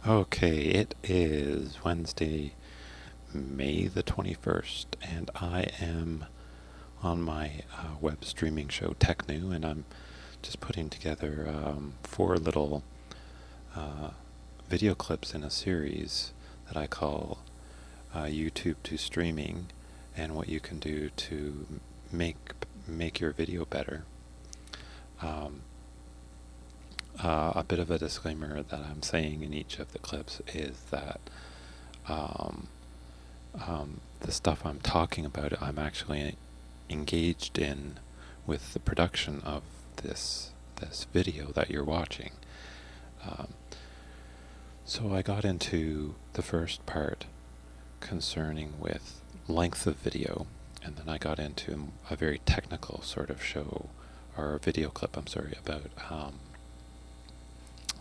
Okay, it is Wednesday, May the 21st, and I am on my web streaming show TechNew, and I'm just putting together 4 little video clips in a series that I call YouTube to Streaming, and what you can do to make your video better. A bit of a disclaimer that I'm saying in each of the clips is that the stuff I'm talking about, I'm actually engaged in with the production of this video that you're watching. So I got into the first part concerning with length of video, and then I got into a very technical sort of show, or video clip, I'm sorry, about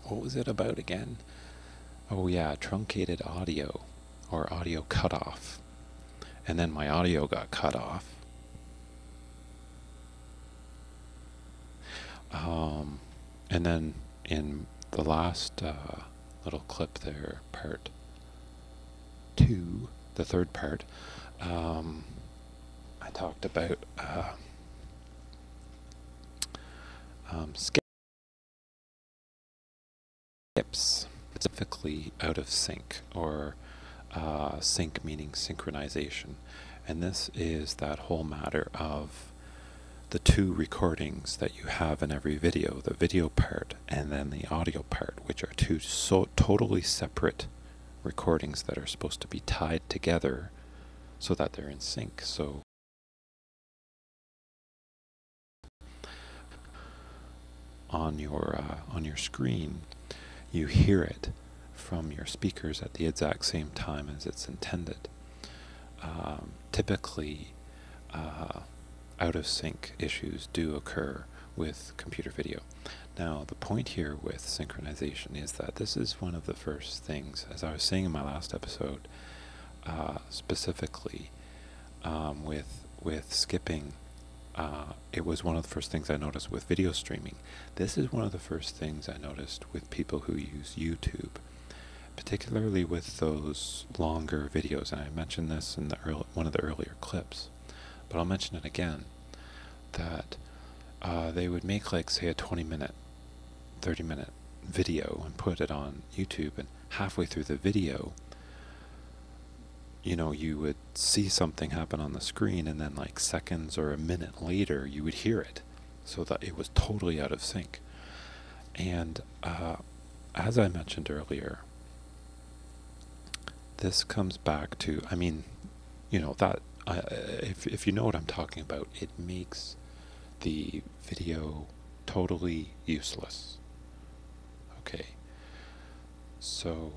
what was it about again? Oh yeah, truncated audio, or audio cutoff. And then my audio got cut off. And then in the last little clip there, part 2, the third part, I talked about skips, specifically out of sync, or sync meaning synchronization. And this is that whole matter of the 2 recordings that you have in every video, the video part and then the audio part, which are 2 so totally separate recordings that are supposed to be tied together so that they're in sync. So on your screen, you hear it from your speakers at the exact same time as it's intended. Typically, out of sync issues do occur with computer video. Now, the point here with synchronization is that this is one of the first things, as I was saying in my last episode, specifically with skipping. It was one of the first things I noticed with video streaming. This is one of the first things I noticed with people who use YouTube, particularly with those longer videos. And I mentioned this in one of the earlier clips, but I'll mention it again, that they would make, like, say, a 20-minute, 30-minute video and put it on YouTube, and halfway through the video, you know, you would see something happen on the screen, and then like seconds or a minute later you would hear it, so that it was totally out of sync. And as I mentioned earlier, this comes back to, I mean, you know, that if you know what I'm talking about, it makes the video totally useless. Okay, so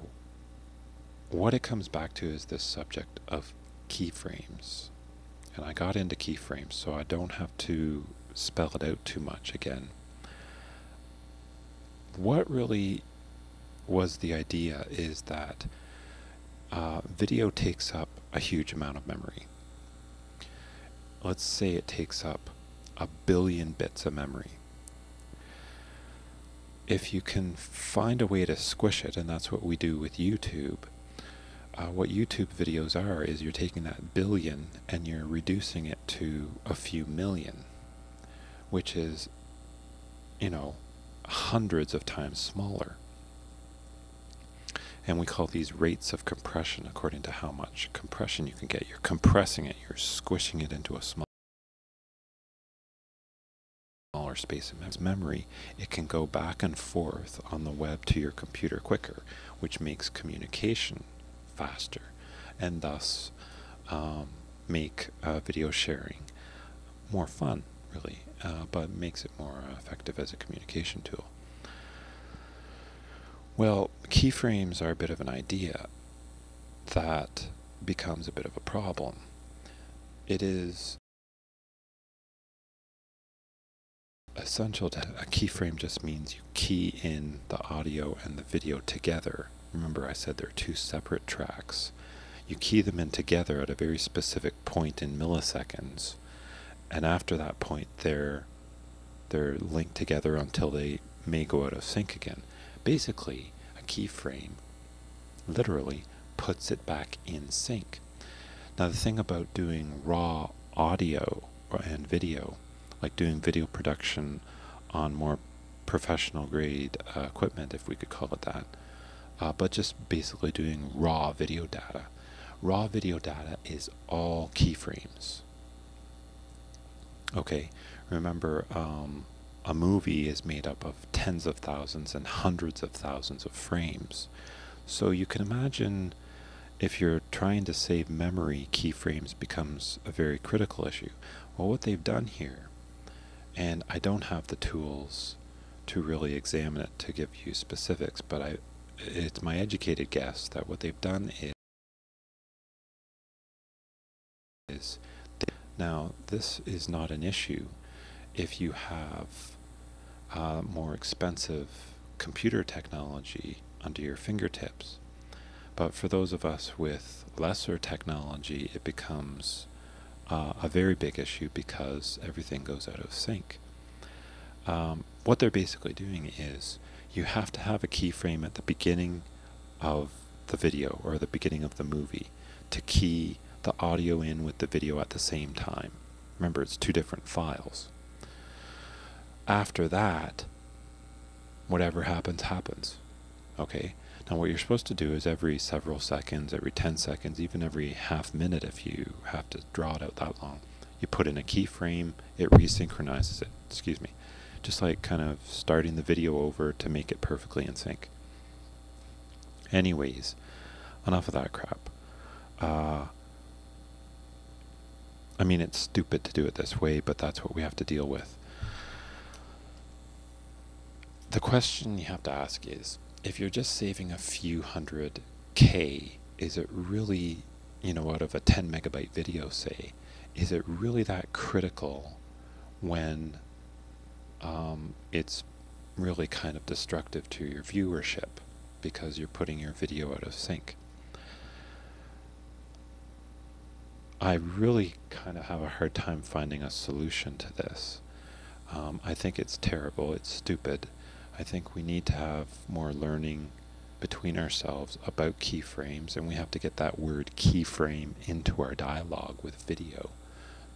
what it comes back to is this subject of keyframes. And I got into keyframes, so I don't have to spell it out too much again. What really was the idea is that video takes up a huge amount of memory. Let's say it takes up 1 billion bits of memory. If you can find a way to squish it, and that's what we do with YouTube, what YouTube videos are is you're taking that billion and you're reducing it to a few million, which is, you know, hundreds of times smaller. And we call these rates of compression according to how much compression you can get. You're compressing it, you're squishing it into a smaller space of memory. It can go back and forth on the web to your computer quicker, which makes communication faster, and thus make video sharing more fun, really, but makes it more effective as a communication tool. Well, keyframes are a bit of an idea that becomes a bit of a problem. It is essential to a keyframe just means you key in the audio and the video together. Remember, I said they're 2 separate tracks. You key them in together at a very specific point in milliseconds, and after that point they're linked together until they may go out of sync again. Basically, a keyframe literally puts it back in sync. Now the thing about doing raw audio and video, like doing video production on more professional grade equipment, if we could call it that, but just basically doing raw video data. Raw video data is all keyframes. Okay, remember a movie is made up of tens of thousands and hundreds of thousands of frames. So you can imagine if you're trying to save memory, keyframes becomes a very critical issue. Well, what they've done here, and I don't have the tools to really examine it to give you specifics, but it's my educated guess that what they've done is now this is not an issue if you have more expensive computer technology under your fingertips. But for those of us with lesser technology, it becomes a very big issue because everything goes out of sync. What they're basically doing is you have to have a keyframe at the beginning of the video or the beginning of the movie to key the audio in with the video at the same time. Remember, it's two different files. After that, whatever happens, happens. Okay? Now what you're supposed to do is every several seconds, every 10 seconds, even every half minute if you have to draw it out that long, you put in a keyframe, it resynchronizes it. Excuse me. Just like kind of starting the video over to make it perfectly in sync. Anyways, enough of that crap. I mean, it's stupid to do it this way, but that's what we have to deal with. The question you have to ask is, if you're just saving a few hundred K, is it really, out of a 10 megabyte video, say, is it really that critical when it's really kind of destructive to your viewership because you're putting your video out of sync? I really kind of have a hard time finding a solution to this. I think it's terrible, it's stupid. I think we need to have more learning between ourselves about keyframes, and we have to get that word keyframe into our dialogue with video,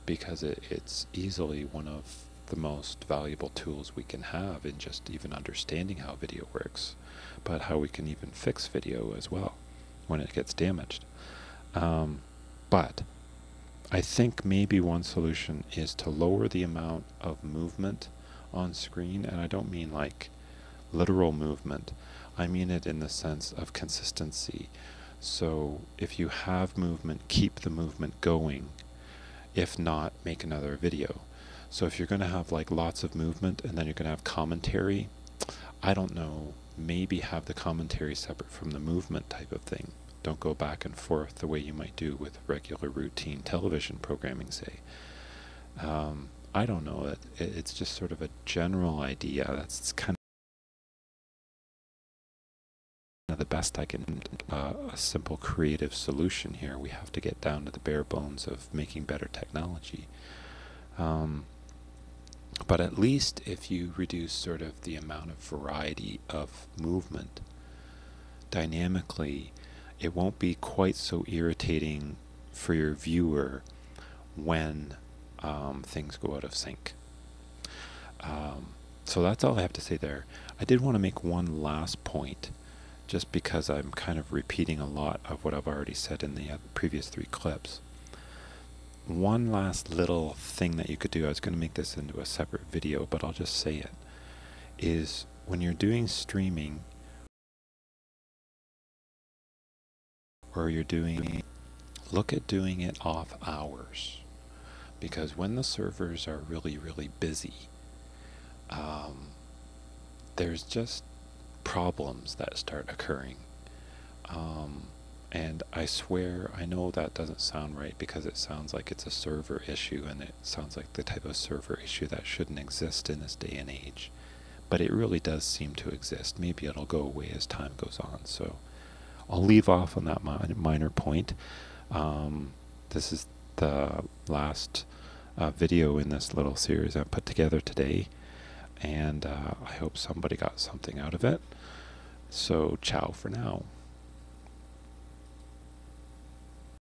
because it's easily one of the most valuable tools we can have in just even understanding how video works, but how we can even fix video as well when it gets damaged. But I think maybe one solution is to lower the amount of movement on screen, and I don't mean like literal movement, I mean it in the sense of consistency. So if you have movement, keep the movement going. If not, make another video. So if you're going to have like lots of movement and then you're going to have commentary, I don't know, maybe have the commentary separate from the movement type of thing. Don't go back and forth the way you might do with regular routine television programming, say. I don't know, it's just sort of a general idea. That's kind of the best I can, a simple creative solution here. We have to get down to the bare bones of making better technology. But at least if you reduce sort of the amount of variety of movement dynamically, it won't be quite so irritating for your viewer when things go out of sync. So that's all I have to say there. I did want to make one last point, just because I'm kind of repeating a lot of what I've already said in the previous 3 clips. One last little thing that you could do, I was going to make this into a separate video, but I'll just say it, is when you're doing streaming, or you're doing, look at doing it off hours, because when the servers are really, really busy, there's just problems that start occurring. And I swear, I know that doesn't sound right because it sounds like it's a server issue, and it sounds like the type of server issue that shouldn't exist in this day and age. But it really does seem to exist. Maybe it'll go away as time goes on. So I'll leave off on that minor point. This is the last video in this little series I put together today, and I hope somebody got something out of it. So ciao for now.